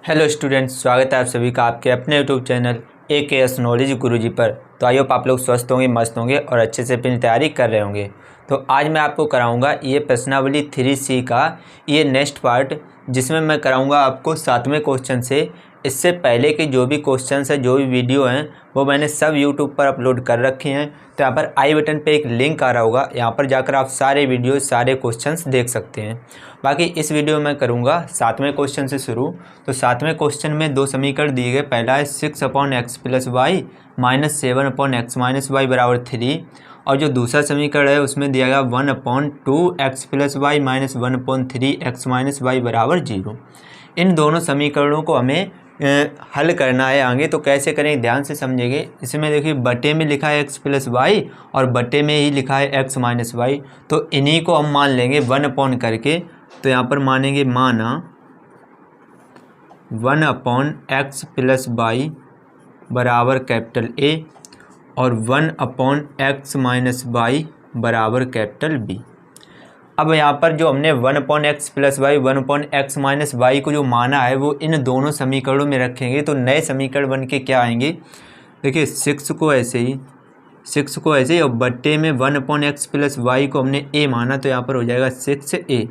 Hello students, स्वागत है आप सभी का आपके अपने यूट्यूब चैनल AKS नॉलेज गुरुजी पर। तो आई होप आप लोग स्वस्थ होंगे, मस्त होंगे और अच्छे से अपनी तैयारी कर रहे होंगे। तो आज मैं आपको कराऊंगा ये प्रश्नावली 3C का ये नेक्स्ट पार्ट, जिसमें मैं कराऊंगा आपको 7वें क्वेश्चन से। इससे पहले के जो भी क्वेश्चंस है, जो भी वीडियो हैं, वो मैंने सब यूट्यूब पर अपलोड कर रखे हैं। तो यहाँ पर आई बटन पे एक लिंक आ रहा होगा, यहाँ पर जाकर आप सारे वीडियो सारे क्वेश्चंस देख सकते हैं। बाकी इस वीडियो में करूँगा 7वें क्वेश्चन से शुरू। तो 7वें क्वेश्चन में दो समीकरण दिए गए। पहला है 6/x + y - 7/x - y = 3। और जो दूसरा समीकरण है उसमें दिया गया 1/2x + y - 1/3x - y = 0। इन दोनों समीकरणों को हमें हल करना है आगे। तो कैसे करें, ध्यान से समझेंगे। इसमें देखिए बटे में लिखा है x + y और बटे में ही लिखा है x - y। तो इन्हीं को हम मान लेंगे 1 करके। तो यहाँ पर मानेंगे माना 1/x + y बराबर A और 1/x - y बराबर B। अब यहाँ पर जो हमने 1/x + y 1/x - y को जो माना है वो इन दोनों समीकरणों में रखेंगे। तो नए समीकरण बन के क्या आएंगे, देखिए 6 को ऐसे ही और बट्टे में 1/x + y को हमने a माना, तो यहाँ पर हो जाएगा 6a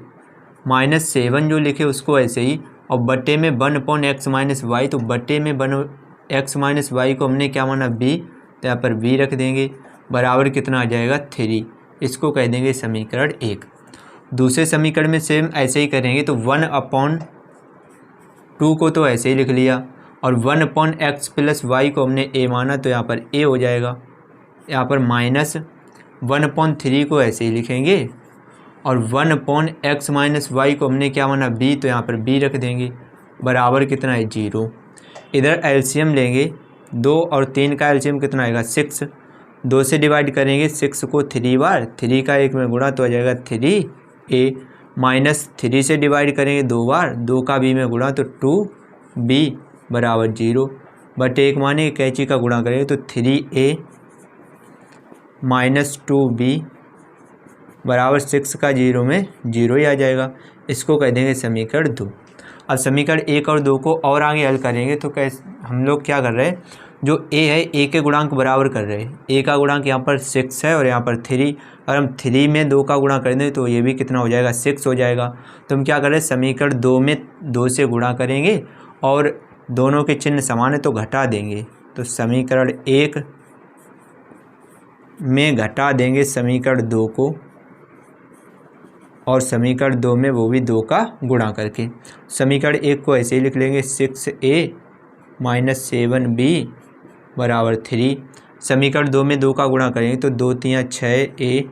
-7 जो लिखे उसको ऐसे ही, और बट्टे में 1/x - y, तो बट्टे में 1x - y को हमने क्या माना b, तो यहाँ पर b रख देंगे। बराबर कितना आ जाएगा 3। इसको कह देंगे समीकरण 1। दूसरे समीकरण में सेम ऐसे ही करेंगे। तो 1/2 को तो ऐसे ही लिख लिया और 1/x + y को हमने a माना, तो यहाँ पर a हो जाएगा। यहाँ पर -1/3 को ऐसे ही लिखेंगे और 1/x - y को हमने क्या माना b, तो यहाँ पर b रख देंगे। बराबर कितना है 0। इधर एलसीएम लेंगे, 2 और 3 का एलसीएम कितना आएगा 6। 2 से डिवाइड करेंगे 6 को 3 बार, 3 का 1 में गुणा तो आ जाएगा 3a। -3 से डिवाइड करेंगे 2 बार, 2 का b में गुणा तो 2b बराबर 0। बट 1 माने कैंची का गुणा करेंगे तो 3a - 2b बराबर 6 का 0 में 0 ही आ जाएगा। इसको कह देंगे समीकरण 2। अब समीकरण 1 और 2 को और आगे हल करेंगे। तो कैसे हम लोग क्या कर रहे हैं, जो a है a के गुणांक बराबर कर रहे हैं। a का गुणांक यहाँ पर 6 है और यहाँ पर 3। अगर हम 3 में 2 का गुणा कर दें तो ये भी कितना हो जाएगा 6 हो जाएगा। तो हम क्या कर रहे हैं, समीकरण 2 में 2 से गुणा करेंगे और दोनों के चिन्ह समान है तो घटा देंगे। तो समीकरण 1 में घटा देंगे समीकरण 2 को और समीकरण 2 में वो भी 2 का गुणा करके। समीकरण 1 को ऐसे ही लिख लेंगे 6a - 7b बराबर 3। समीकरण 2 में 2 का गुणा करेंगे तो 2 × 3 = 6a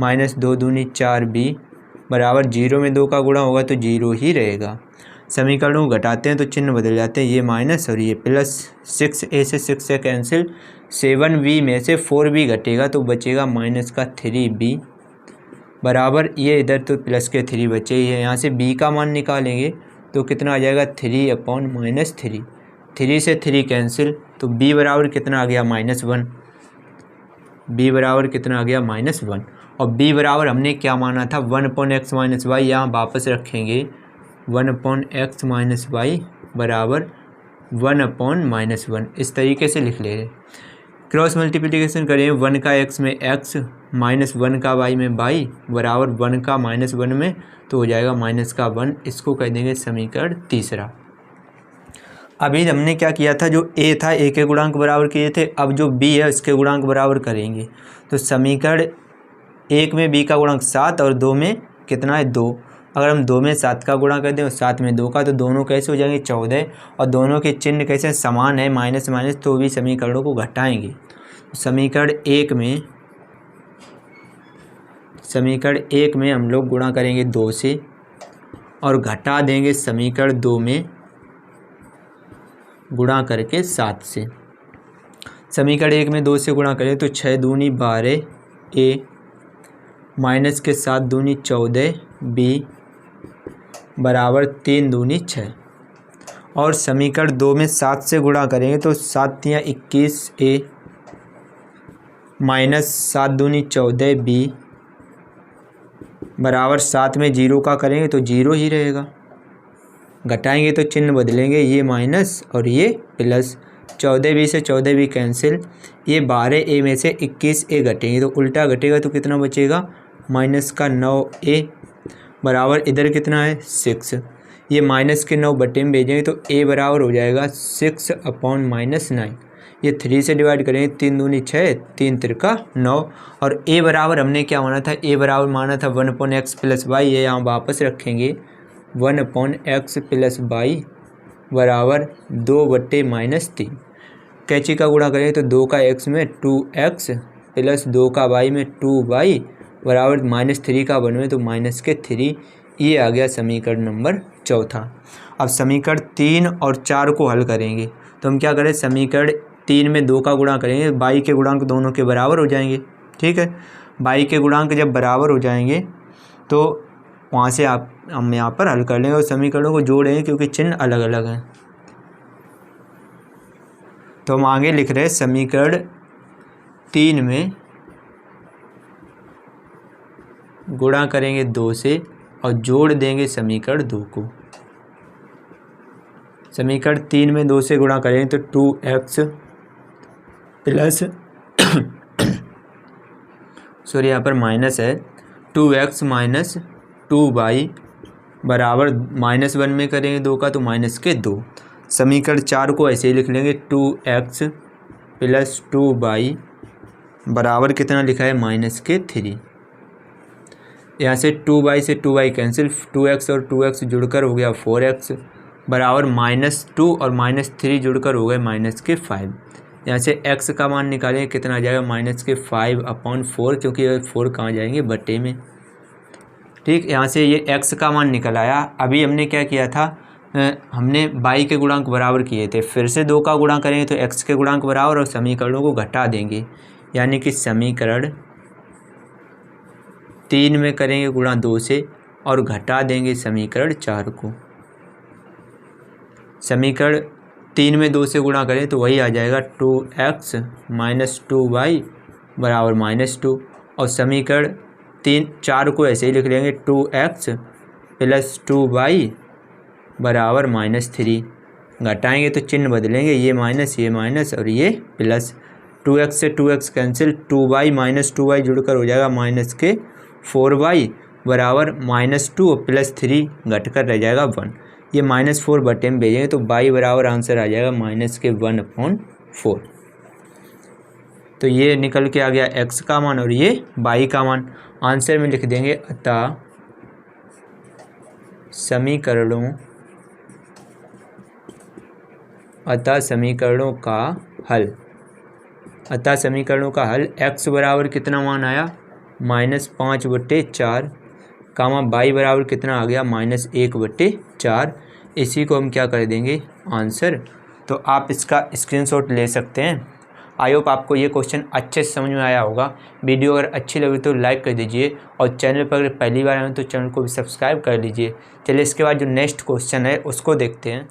-2 दूनी 4b बराबर 0 में 2 का गुणा होगा तो 0 ही रहेगा। समीकरणों को घटाते हैं तो चिन्ह बदल जाते हैं, ये माइनस और ये प्लस। 6a से 6a कैंसिल, 7b में से 4b घटेगा तो बचेगा -3b बराबर, ये इधर तो प्लस के 3 बचे ही है। यहाँ से b का मान निकालेंगे तो कितना आ जाएगा 3/-3। 3 से 3 कैंसिल, तो b बराबर कितना आ गया -1। b बराबर कितना आ गया -1। और b बराबर हमने क्या माना था 1/x - y, यहाँ वापस रखेंगे 1/x - y बराबर 1/-1। इस तरीके से लिख ले। क्रॉस मल्टीप्लिकेशन करें 1 का x में x -1 का y में y बराबर 1 का -1 में, तो हो जाएगा -1। इसको कह देंगे समीकरण 3। अभी हमने क्या किया था, जो a था a के गुणांक बराबर किए थे। अब जो b है इसके गुणांक बराबर करेंगे। तो समीकरण 1 में b का गुणांक 7 और 2 में कितना है 2। अगर हम 2 में 7 का गुणा कर दें और 7 में 2 का, तो दोनों कैसे हो जाएंगे 14। और दोनों के चिन्ह कैसे समान है, माइनस माइनस, तो भी समीकरणों को घटाएंगे। समीकरण 1 में हम लोग गुणा करेंगे 2 से और घटा देंगे समीकरण 2 में गुणा करके 7 से। समीकरण 1 में 2 से गुणा करें तो 6 दूनी 12a माइनस के 7 दूनी 14b बराबर 3 दूनी 6। और समीकरण 2 में 7 से गुणा करेंगे तो 7 × 21a माइनस 7 दूनी 14b बराबर 7 में 0 का करेंगे तो 0 ही रहेगा। घटाएंगे तो चिन्ह बदलेंगे, ये माइनस और ये प्लस। 14 से 14 कैंसिल, ये 12a में से 21a घटेंगे तो उल्टा घटेगा तो कितना बचेगा, माइनस का 9a बराबर इधर कितना है 6। ये माइनस के 9 बटे में भेजेंगे तो a बराबर हो जाएगा 6/-9। ये 3 से डिवाइड करेंगे, 3 दूनी 6, 3 तिरका 9। और a बराबर हमने क्या माना था, a बराबर माना था 1/x + y। ये यहाँ वापस रखेंगे 1/x + y बराबर 2/-3। कैंची का गुणा करेंगे तो 2 का x में 2x + 2 का y में 2y बराबर -3 का 1 में तो -3। ये आ गया समीकरण नंबर चौथा। अब समीकरण 3 और 4 को हल करेंगे तो हम क्या करें, समीकरण 3 में 2 का गुणा करेंगे, y के गुणांक दोनों के बराबर हो जाएंगे। ठीक है, y के गुणांक जब बराबर हो जाएंगे तो वहाँ से हम यहाँ पर हल कर लेंगे और समीकरणों को जोड़ेंगे क्योंकि चिन्ह अलग अलग हैं। तो हम आगे लिख रहे हैं समीकरण 3 में गुणा करेंगे 2 से और जोड़ देंगे समीकरण 2 को। समीकरण 3 में 2 से गुणा करेंगे तो 2x प्लस सॉरी यहाँ पर माइनस है, 2x माइनस 2y बराबर -1 में करेंगे 2 का तो -2। समीकरण 4 को ऐसे ही लिख लेंगे, 2x प्लस 2y बराबर कितना लिखा है -3। यहाँ से 2y से 2y कैंसिल, 2x और 2x जुड़कर हो गया 4x बराबर -2 और -3 जुड़कर हो गए -5। यहाँ से x का मान निकालेंगे, कितना आ जाएगा -5/4, क्योंकि ये 4 कहाँ जाएंगे बटे में। ठीक, यहाँ से ये x का मान निकल आया। अभी हमने क्या किया था, हमने y के गुणांक बराबर किए थे, फिर से 2 का गुणा करेंगे तो x के गुणांक बराबर और समीकरणों को घटा देंगे, यानी कि समीकरण 3 में करेंगे गुणा 2 से और घटा देंगे समीकरण 4 को। समीकरण 3 में 2 से गुणा करें तो वही आ जाएगा 2x माइनस 2y बराबर -2। और समीकरण 4 को ऐसे ही लिख लेंगे, 2x प्लस 2y बराबर -3। घटाएंगे तो चिन्ह बदलेंगे, ये माइनस और ये प्लस। 2x से 2x cancel, 2y minus 2y जुड़कर हो जाएगा -4y बराबर -2 और +3 घटकर रह जाएगा 1। ये -4 बटे में भेजेंगे तो y बराबर आंसर आ जाएगा -1/4। तो ये निकल के आ गया x का मान और ये y का मान। आंसर में लिख देंगे, अतः समीकरणों का हल x बराबर कितना मान आया -5/4, y बराबर कितना आ गया -1/4। इसी को हम क्या कर देंगे आंसर। तो आप इसका स्क्रीनशॉट ले सकते हैं। आई होप आपको ये क्वेश्चन अच्छे से समझ में आया होगा। वीडियो अगर अच्छी लगी तो लाइक कर दीजिए और चैनल पर अगर पहली बार आए तो चैनल को भी सब्सक्राइब कर लीजिए। चलिए इसके बाद जो नेक्स्ट क्वेश्चन है उसको देखते हैं।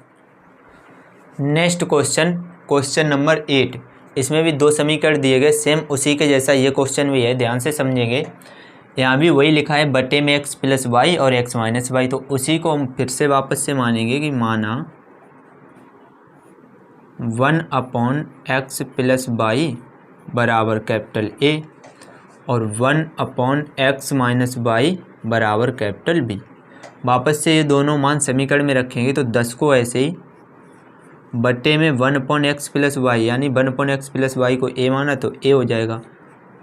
Next question number 8। इसमें भी 2 समीकरण दिए गए, सेम उसी के जैसा ये क्वेश्चन भी है, ध्यान से समझेंगे। यहाँ भी वही लिखा है बटे में x + y और x - y, तो उसी को हम फिर से वापस से मानेंगे कि माना 1/x + y बराबर कैपिटल A और 1/x - y बराबर कैपिटल B। वापस से ये दोनों मान समीकरण में रखेंगे तो 10 को ऐसे ही बटे में 1/x + y, यानी 1/x + y को a माना तो a हो जाएगा,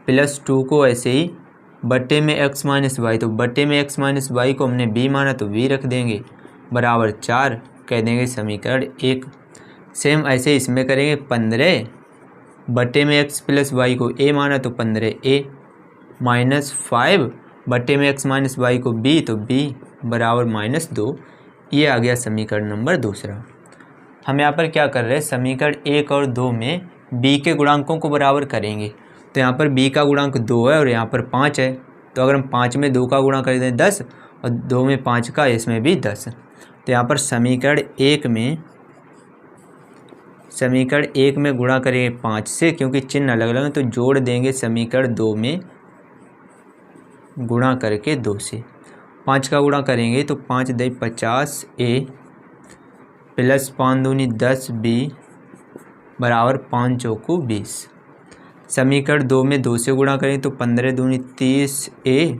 +2 को ऐसे ही बटे में x - y, तो बटे में x - y को हमने b माना तो b रख देंगे बराबर 4, कह देंगे समीकरण 1। सेम ऐसे इसमें करेंगे 15 बटे में x + y को a माना तो 15a -5 बटे में x - y को b तो b बराबर -2। ये आ गया समीकरण नंबर दूसरा। हम यहाँ पर क्या कर रहे हैं, समीकरण 1 और 2 में b के गुणांकों को बराबर करेंगे। तो यहाँ पर b का गुणांक 2 है और यहाँ पर 5 है, तो अगर हम 5 में 2 का गुणा कर दें 10 और 2 में 5 का, इसमें भी 10। तो यहाँ पर समीकरण 1 में गुणा करेंगे 5 से, क्योंकि चिन्ह अलग अलग है तो जोड़ देंगे समीकरण 2 में गुणा करके 2 से। 5 का गुणा करेंगे तो 5 × 50a प्लस 5 दूनी 10 बी बराबर 5 चौको 20। समीकरण 2 में 2 से गुणा करें तो 15 दूनी 30 ए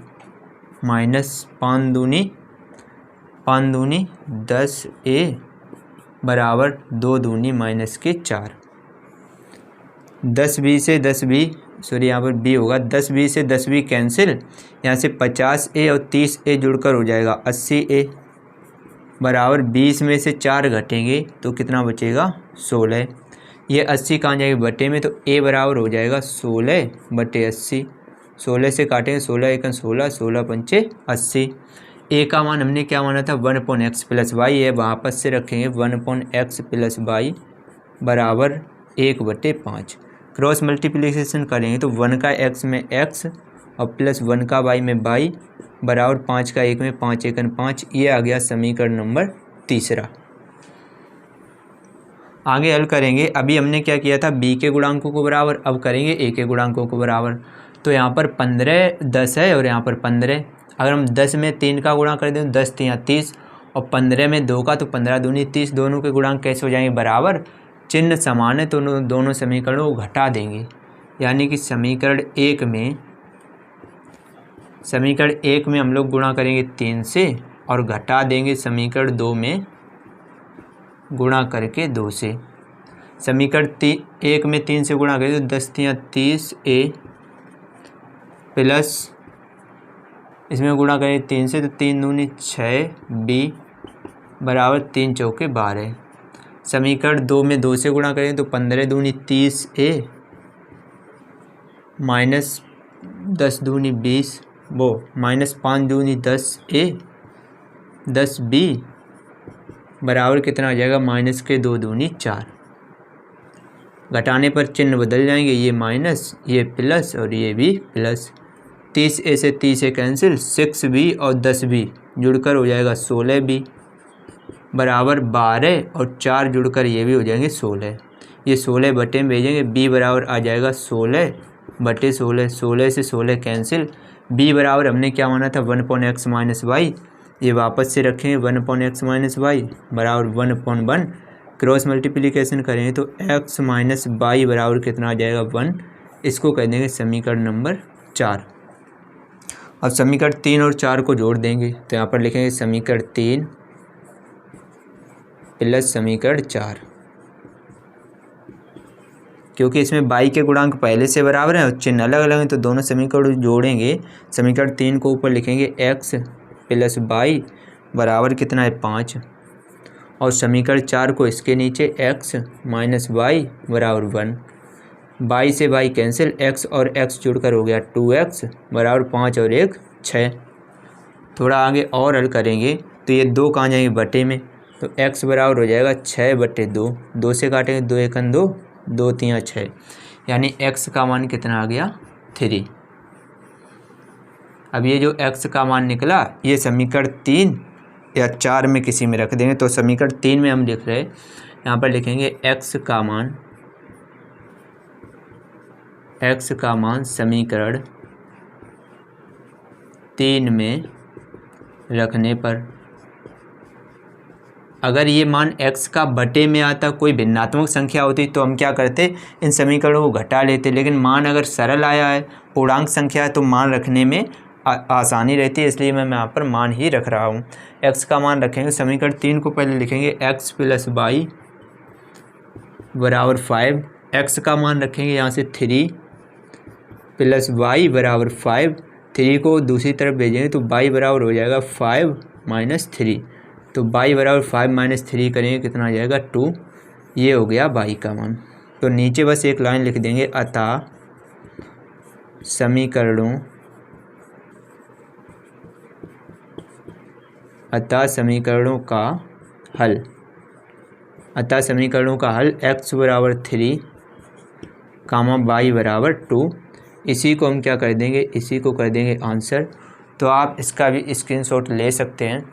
माइनस 5 दूनी 10 ए बराबर 2 दूनी माइनस के 4। 10 बी से 10 बी सॉरी यहाँ पर बी होगा, 10 बी से 10 बी कैंसिल, यहाँ से 50 ए और 30 ए जुड़कर हो जाएगा 80 ए बराबर 20 में से 4 घटेंगे तो कितना बचेगा 16। ये 80 कहाँ जाएगा बटे में, तो ए बराबर हो जाएगा 16 बटे 80। 16 से काटेंगे 16 एकन 16, 16 पंचे 80। ए का मान हमने क्या माना था 1/x प्लस वाई, ये वापस से रखेंगे 1/x प्लस वाई बराबर 1/5। क्रॉस मल्टीप्लिकेशन करेंगे तो 1 का x में x और प्लस 1 का y में y बराबर 5 का 1 में 5 एकन 5। ये आ गया समीकरण नंबर तीसरा। आगे हल करेंगे। अभी हमने क्या किया था b के गुणांकों को बराबर, अब करेंगे a के गुणांकों को बराबर। तो यहाँ पर 15 10 है और यहाँ पर 15। अगर हम 10 में 3 का गुणा कर दें 10 3 30 और 15 में 2 का तो 15 दूनी 30। दोनों के गुणांक कैसे हो जाएंगे बराबर, चिन्ह समान है तो दोनों समीकरणों को घटा देंगे। यानी कि समीकरण एक में हम लोग गुणा करेंगे 3 से और घटा देंगे समीकरण 2 में गुणा करके 2 से। समीकरण 1 में 3 से गुणा करें तो 10 3 30 ए प्लस इसमें गुणा करें 3 से तो 3 दूनी 6 बी बराबर 3 चौके 12। समीकरण 2 में 2 से गुणा करें तो 15 दूनी 30 ए माइनस 10 दूनी 20 वो माइनस 5 दूनी 10 ए 10 बी बराबर कितना आ जाएगा माइनस के 2 दूनी 4। घटाने पर चिन्ह बदल जाएंगे, ये माइनस ये प्लस और ये भी प्लस। 30 ए से 30 ए कैंसिल, 6 बी और 10 बी जुड़कर हो जाएगा 16 बी बराबर 12 और 4 जुड़कर ये भी हो जाएंगे 16। ये 16 बटे में भेजेंगे, बी बराबर आ जाएगा 16 बटे 16। 16 से 16 कैंसिल, बी बराबर हमने क्या माना था 1/x माइनस वाई, ये वापस से रखेंगे 1/x माइनस वाई बराबर 1/1। क्रॉस मल्टीप्लिकेशन करेंगे तो x माइनस वाई बराबर कितना आ जाएगा 1। इसको कह देंगे समीकरण नंबर 4। अब समीकरण 3 और 4 को जोड़ देंगे तो यहाँ पर लिखेंगे समीकरण 3 प्लस समीकरण 4। क्योंकि इसमें y के गुणांक पहले से बराबर हैं और चिन्ह अलग अलग हैं तो दोनों समीकरण जोड़ेंगे। समीकरण 3 को ऊपर लिखेंगे x प्लस वाई बराबर कितना है 5 और समीकरण 4 को इसके नीचे x माइनस वाई बराबर 1। y से y कैंसिल, x और x जुड़कर हो गया 2x बराबर 5 और 1 6। थोड़ा आगे और हल करेंगे तो ये 2 कहाँ जाएंगे बटे में, तो x बराबर हो जाएगा 6 बटे 2। 2 से काटेंगे 2 एकन 2 2 3 6, यानी x का मान कितना आ गया 3। अब ये जो x का मान निकला ये समीकरण 3 या 4 में किसी में रख देंगे। तो समीकरण 3 में हम लिख रहे हैं, यहाँ पर लिखेंगे x का मान समीकरण 3 में रखने पर अगर ये मान x का बटे में आता, कोई भिन्नात्मक संख्या होती तो हम क्या करते इन समीकरणों को घटा लेते। लेकिन मान अगर सरल आया है, पूर्णांक संख्या है तो मान रखने में आसानी रहती है, इसलिए मैं यहाँ पर मान ही रख रहा हूँ। x का मान रखेंगे, समीकरण 3 को पहले लिखेंगे x प्लस वाई बराबर 5। x का मान रखेंगे यहाँ से 3 प्लस वाई बराबर 5। 3 को दूसरी तरफ भेजेंगे तो y बराबर हो जाएगा 5 माइनस 3। तो y बराबर 5 माइनस 3 करेंगे कितना आ जाएगा 2। ये हो गया y का मान। तो नीचे बस एक लाइन लिख देंगे, अतः समीकरणों का हल x बराबर 3 कामा y बराबर 2। इसी को हम क्या कर देंगे, इसी को कर देंगे आंसर। तो आप इसका भी स्क्रीनशॉट ले सकते हैं।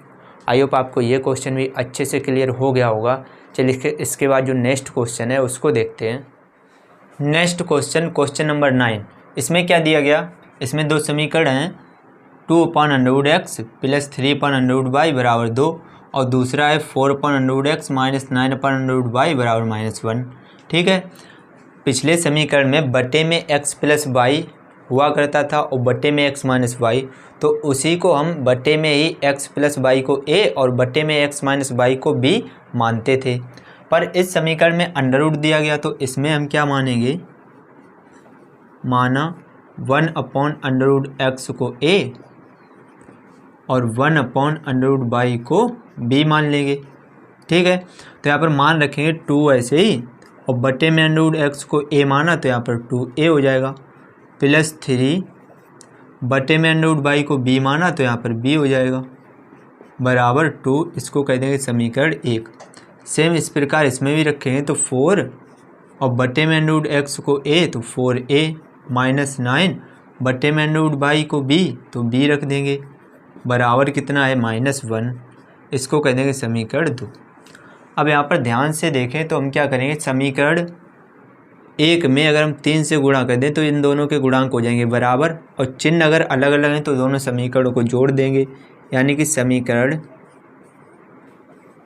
आई होप आपको ये क्वेश्चन भी अच्छे से क्लियर हो गया होगा। चलिए इसके बाद जो नेक्स्ट क्वेश्चन है उसको देखते हैं। Next question number 9। इसमें क्या दिया गया, इसमें दो समीकरण हैं 2/√x प्लस 3/√y बराबर 2 और दूसरा है 4/√x माइनस 9/√y बराबर -1। ठीक है, पिछले समीकरण में बटे में x प्लस वाई हुआ करता था और बटे में x माइनस वाई, तो उसी को हम बटे में ही x प्लस वाई को a और बटे में x माइनस वाई को b मानते थे। पर इस समीकरण में अंडर रूट दिया गया तो इसमें हम क्या मानेंगे, माना 1/√x को a और 1/√y को b मान लेंगे। ठीक है, तो यहाँ पर मान रखेंगे 2 ऐसे ही, और बटे में √x को a माना तो यहाँ पर 2a हो जाएगा, प्लस 3 बटे में √y को b माना तो यहाँ पर b हो जाएगा बराबर 2। इसको कह देंगे समीकरण 1। सेम इस प्रकार इसमें भी रखेंगे तो 4 और बटे में √x को a तो 4a माइनस 9 बटे में √y को b तो b रख देंगे बराबर कितना है -1। इसको कह देंगे समीकरण 2। अब यहाँ पर ध्यान से देखें तो हम क्या करेंगे, समीकरण 1 में अगर हम 3 से गुणा कर दें तो इन दोनों के गुणांक हो जाएंगे बराबर, और चिन्ह अगर अलग अलग हैं तो दोनों समीकरणों को जोड़ देंगे, यानी कि समीकरण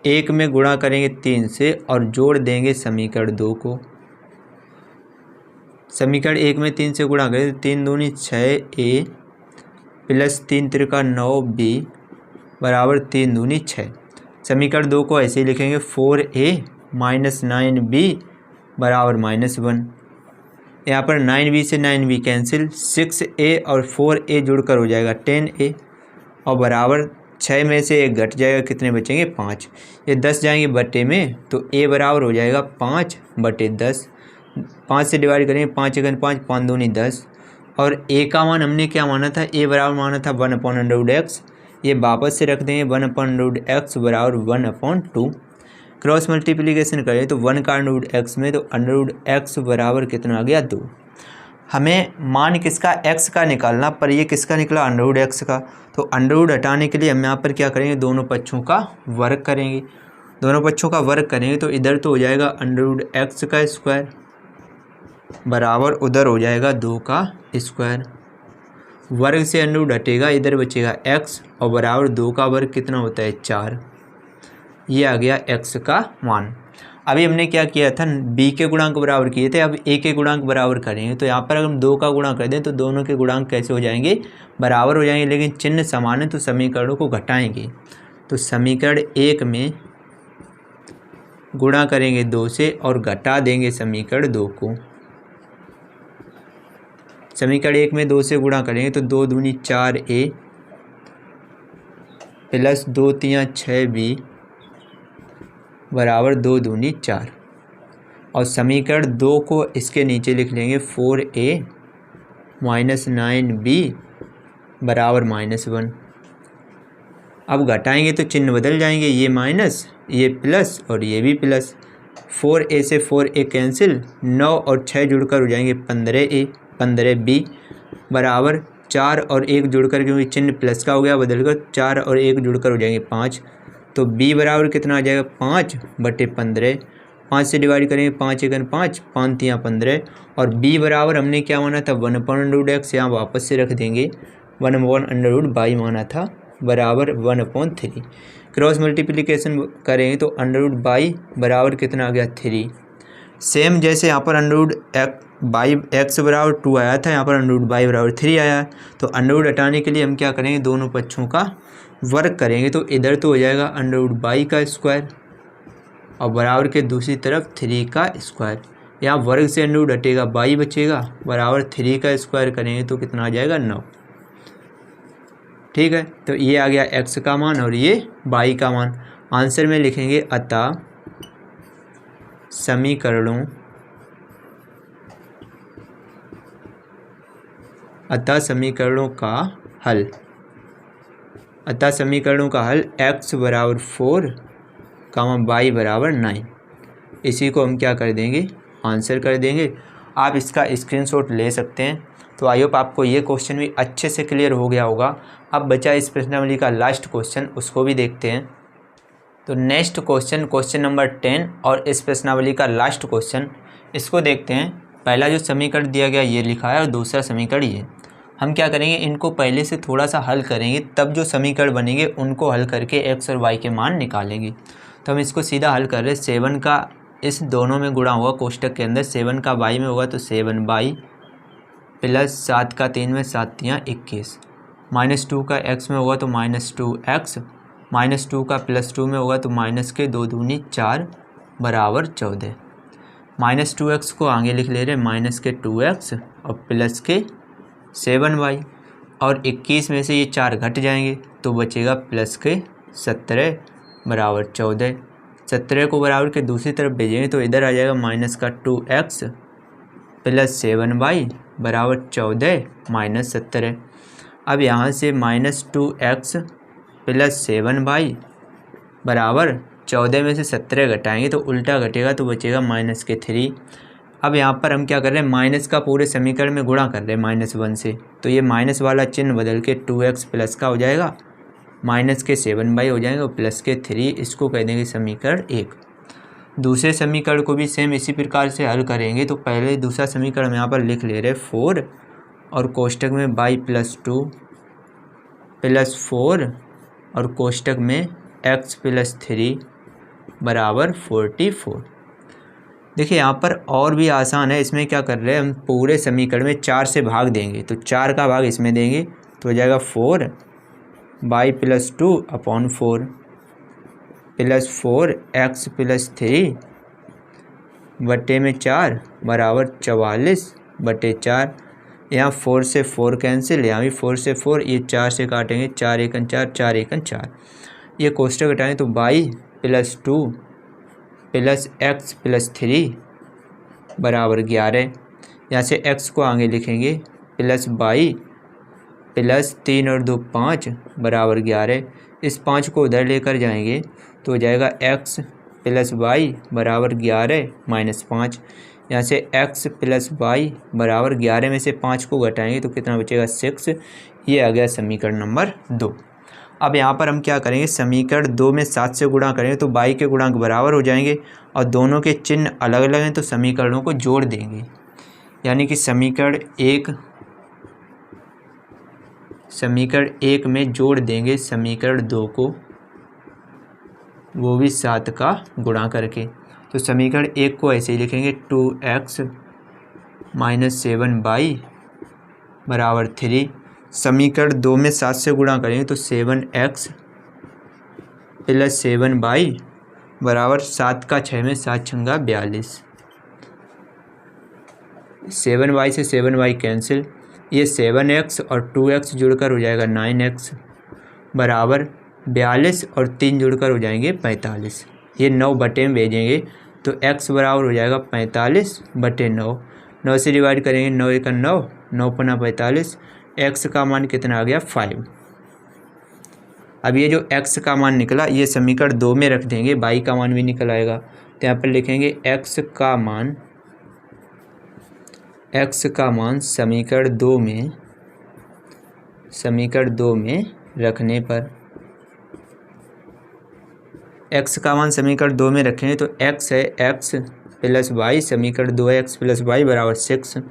1 में गुणा करेंगे 3 से और जोड़ देंगे समीकरण 2 को। समीकरण 1 में 3 से गुणा करें तो 3 दूनी 6a प्लस 3 त्रिका 9b बराबर 3 दूनी 6। समीकरण 2 को ऐसे ही लिखेंगे 4a माइनस 9b बराबर -1। यहाँ पर 9b से 9b कैंसिल, 6a और 4a जुड़कर हो जाएगा 10a और बराबर 6 में से 1 घट जाएगा, कितने बचेंगे 5। ये 10 जाएंगे बटे में तो a बराबर हो जाएगा 5/10। 5 से डिवाइड करेंगे, 5 × 5 5 दूनी 10, और a का मान हमने क्या माना था, a बराबर माना था 1/√x, ये वापस से रख देंगे 1/√x बराबर 1/2। क्रॉस मल्टीप्लिकेशन करें तो 1 का √x में तो √x बराबर कितना आ गया 2। हमें मान किसका, x का निकालना, पर ये किसका निकला √x का। तो अंडर हटाने के लिए हम यहाँ पर क्या करेंगे, दोनों पक्षों का वर्ग करेंगे। दोनों पक्षों का वर्ग करेंगे तो इधर तो हो जाएगा √x का स्क्वायर बराबर उधर हो जाएगा 2 का स्क्वायर। वर्ग से अंडर हटेगा, इधर बचेगा x और बराबर 2 का वर्ग कितना होता है 4। ये आ गया x का मान। अभी हमने क्या किया था, b के गुणांक बराबर किए थे, अब a के गुणांक बराबर करेंगे। तो यहाँ पर अगर हम 2 का गुणा कर दें तो दोनों के गुणांक कैसे हो जाएंगे, बराबर हो जाएंगे, लेकिन चिन्ह समान है तो समीकरणों को घटाएंगे। तो समीकरण 1 में गुणा करेंगे 2 से और घटा देंगे समीकरण 2 को। समीकरण 1 में 2 से गुणा करेंगे तो 2 दूनी 4a प्लस 2 3 6b बराबर 2 दूनी 4, और समीकरण 2 को इसके नीचे लिख लेंगे 4a माइनस 9b बराबर -1। अब घटाएंगे तो चिन्ह बदल जाएंगे, ये माइनस ये प्लस और ये भी प्लस। 4a से 4a कैंसिल, 9 और 6 जुड़कर हो जाएंगे 15a 15b बराबर 4 और 1 जुड़कर, क्योंकि चिन्ह प्लस का हो गया बदलकर, 4 और 1 जुड़कर हो जाएंगे 5। तो b बराबर कितना आ जाएगा 5/15। 5 से डिवाइड करेंगे, 5 × 5 5 × 15, और b बराबर हमने क्या माना था 1/√x, यहाँ वापस से रख देंगे 1/√y माना था बराबर 1/3। क्रॉस मल्टीप्लिकेशन करेंगे तो √y बराबर कितना आ गया 3। सेम जैसे यहाँ पर x बराबर 2 आया था, यहाँ पर √y बराबर 3 आया। तो अंडर हटाने के लिए हम क्या करेंगे, दोनों पक्षों का वर्ग करेंगे। तो इधर तो हो जाएगा √y का स्क्वायर और बराबर के दूसरी तरफ 3 का स्क्वायर। यहाँ वर्ग से अंडर हटेगा, y बचेगा बराबर 3 का स्क्वायर करेंगे तो कितना आ जाएगा 9। ठीक है, तो ये आ गया x का मान और ये y का मान। आंसर में लिखेंगे अतः समीकरणों का हल x बराबर 4, y बराबर 9। इसी को हम क्या कर देंगे, आंसर कर देंगे। आप इसका स्क्रीनशॉट ले सकते हैं। तो आई होप आपको ये क्वेश्चन भी अच्छे से क्लियर हो गया होगा। अब बचा इस प्रश्नावली का लास्ट क्वेश्चन, उसको भी देखते हैं। तो नेक्स्ट क्वेश्चन नंबर 10 और इस प्रश्नावली का लास्ट क्वेश्चन, इसको देखते हैं। पहला जो समीकरण दिया गया ये लिखा है और दूसरा समीकरण ये। हम क्या करेंगे, इनको पहले से थोड़ा सा हल करेंगे, तब जो समीकरण बनेंगे उनको हल करके x और y के मान निकालेंगे। तो हम इसको सीधा हल कर रहे हैं। 7 का इस दोनों में गुणा होगा कोष्टक के अंदर, 7 का y में होगा तो 7y प्लस 7 का 3 में 7 तियाँ 21, -2 का x में होगा तो -2x, -2 का +2 में होगा तो माइनस के 2 दूनी 4 बराबर 14। -2x को आगे लिख ले रहे हैं, माइनस के 2x और प्लस के 7y, और 21 में से ये 4 घट जाएंगे तो बचेगा प्लस के 17 बराबर 14। 17 को बराबर के दूसरी तरफ भेजेंगे तो इधर आ जाएगा माइनस का 2x प्लस 7y बराबर 14 माइनस 17। अब यहाँ से -2x प्लस 7y बराबर 14 में से 17 घटाएंगे तो उल्टा घटेगा तो बचेगा माइनस के 3। अब यहाँ पर हम क्या कर रहे हैं, माइनस का पूरे समीकरण में गुणा कर रहे हैं -1 से, तो ये माइनस वाला चिन्ह बदल के 2x प्लस का हो जाएगा, माइनस के 7y हो जाएगा और प्लस के 3, इसको कह देंगे समीकरण 1। दूसरे समीकरण को भी सेम इसी प्रकार से हल करेंगे। तो पहले दूसरा समीकरण हम यहाँ पर लिख ले रहे 4 और कोष्टक में y + 2 + 4 और कोष्टक में x + 3 बराबर 44। देखिए यहाँ पर और भी आसान है, इसमें क्या कर रहे हैं हम, पूरे समीकरण में 4 से भाग देंगे, तो 4 का भाग इसमें देंगे तो हो जाएगा 4y + 2 अपॉन 4 प्लस 4x + 3 बटे में 4 बराबर 44/4। यहाँ 4 से 4 कैंसिल, यहाँ भी 4 से 4, ये 4 से काटेंगे, 4 एकन 4, 4 एकन 4, ये कोष्टक हटाएंगे तो y + 2 प्लस x + 3 बराबर 11। यहाँ से x को आगे लिखेंगे प्लस y प्लस 3 और 2 5 बराबर 11। इस 5 को उधर लेकर जाएंगे तो हो जाएगा x + y बराबर 11 - 5। यहाँ से x + y बराबर 11 में से 5 को घटाएंगे तो कितना बचेगा 6। ये आ गया समीकरण नंबर 2। अब यहाँ पर हम क्या करेंगे, समीकरण 2 में 7 से गुणा करेंगे तो y के गुणांक बराबर हो जाएंगे और दोनों के चिन्ह अलग अलग हैं तो समीकरणों को जोड़ देंगे। यानी कि समीकरण 1 में जोड़ देंगे समीकरण 2 को, वो भी 7 का गुणा करके। तो समीकरण 1 को ऐसे ही लिखेंगे 2x - 7y बराबर 3। समीकरण 2 में 7 से गुणा करेंगे तो 7x प्लस 7y बराबर 7 का 6 में 7 छंगा 42। 7y से 7y कैंसिल, ये 7x और 2x जुड़कर हो जाएगा 9x बराबर 42 और 3 जुड़कर हो जाएंगे 45। ये 9 बटे में भेजेंगे तो x बराबर हो जाएगा 45/9। 9 से डिवाइड करेंगे, 9 एकन 9, 9 पना 45, x का मान कितना आ गया 5। अब ये जो x का मान निकला ये समीकरण 2 में रख देंगे, y का मान भी निकल आएगा। तो यहाँ पर लिखेंगे x का मान समीकरण 2 में रखने पर, x का मान समीकरण 2 में रखेंगे तो x है x + y, समीकरण 2 है x + y बराबर 6।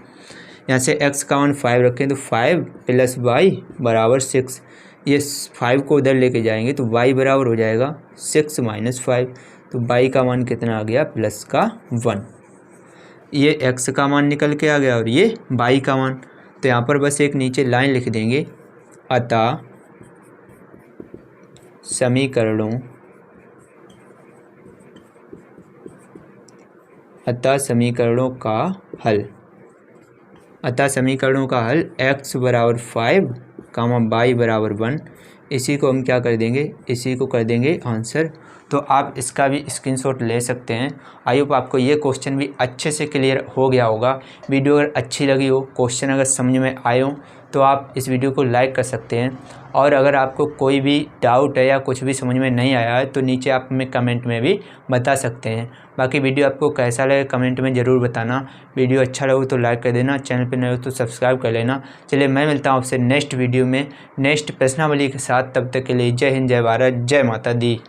यहाँ से x का मान 5 रखें तो 5 + y बराबर 6। ये 5 को उधर लेके जाएंगे तो y बराबर हो जाएगा 6 - 5। तो y का मान कितना आ गया +1। ये x का मान निकल के आ गया और ये y का मान। तो यहाँ पर बस एक नीचे लाइन लिख देंगे, अतः समीकरणों का हल x बराबर 5, y बराबर 1। इसी को हम क्या कर देंगे, इसी को कर देंगे आंसर। तो आप इसका भी स्क्रीनशॉट ले सकते हैं। आई होप आपको ये क्वेश्चन भी अच्छे से क्लियर हो गया होगा। वीडियो अगर अच्छी लगी हो, क्वेश्चन अगर समझ में आए हो तो आप इस वीडियो को लाइक कर सकते हैं। और अगर आपको कोई भी डाउट है या कुछ भी समझ में नहीं आया है तो नीचे आप हमें कमेंट में भी बता सकते हैं। बाकी वीडियो आपको कैसा लगे कमेंट में ज़रूर बताना। वीडियो अच्छा लगे तो लाइक कर देना, चैनल पर नए हो तो सब्सक्राइब कर लेना। चलिए मैं मिलता हूँ आपसे नेक्स्ट वीडियो में नेक्स्ट प्रश्नावली के साथ। तब तक के लिए जय हिंद, जय भारत, जय माता दी।